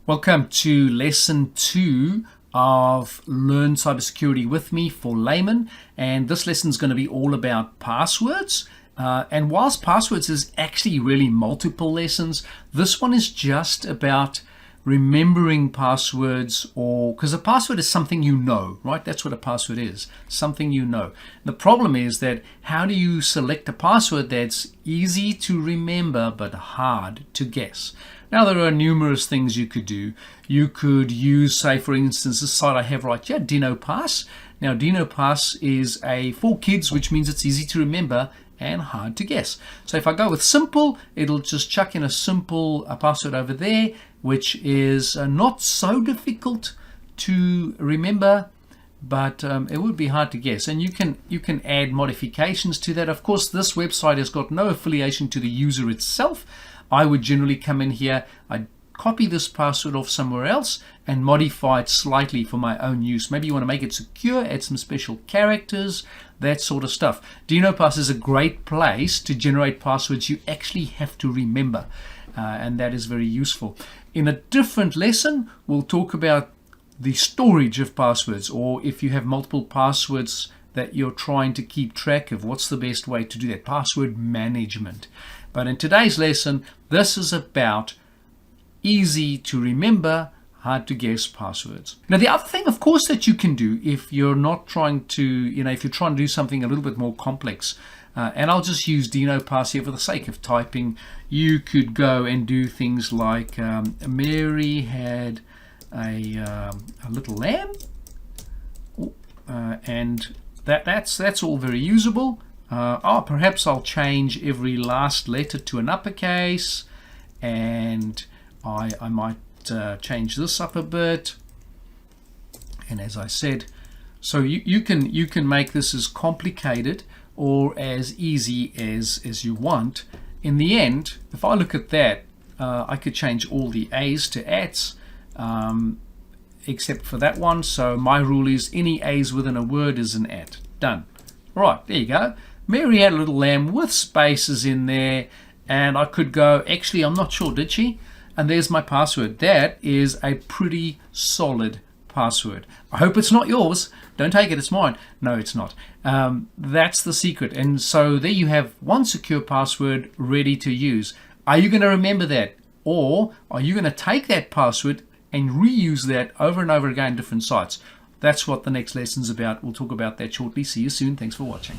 Welcome to lesson 2 of Learn Cybersecurity with me for laymen, and this lesson is going to be all about passwords. And whilst passwords is actually really multiple lessons, this one is just about remembering passwords, or because a password is something you know, right? That's what a password is, something you know. The problem is that how do you select a password that's easy to remember but hard to guess? Now, there are numerous things you could do. You could use, say, for instance, this site I have right here, DinoPass. Now, DinoPass is for kids, which means it's easy to remember and hard to guess. So if I go with simple, it'll just chuck in a simple password over there, which is not so difficult to remember, but it would be hard to guess. And you can add modifications to that. Of course, this website has got no affiliation to the user itself. I would generally come in here, I'd copy this password off somewhere else and modify it slightly for my own use. Maybe you want to make it secure, add some special characters, that sort of stuff. DinoPass is a great place to generate passwords you actually have to remember, and that is very useful. In a different lesson, we'll talk about the storage of passwords, or if you have multiple passwords that you're trying to keep track of, what's the best way to do that? Password management. But in today's lesson, this is about easy to remember, hard to guess passwords. Now, the other thing, of course, that you can do if you're not trying to, if you're trying to do something a little bit more complex, and I'll just use DinoPass here for the sake of typing, you could go and do things like Mary had a little lamb, and that's all very usable. Perhaps I'll change every last letter to an uppercase, and I might change this up a bit. And as I said, so you can make this as complicated or as easy as you want. In the end, if I look at that, I could change all the A's to ats, except for that one. So my rule is any A's within a word is an at. Done. All right, there you go. Mary had a little lamb with spaces in there, and I could go, actually, I'm not sure, did she? And there's my password. That is a pretty solid password. I hope it's not yours. Don't take it, it's mine. No, it's not. That's the secret. And so there you have one secure password ready to use. Are you going to remember that? Or are you going to take that password and reuse that over and over again in different sites? That's what the next lesson's about. We'll talk about that shortly. See you soon. Thanks for watching.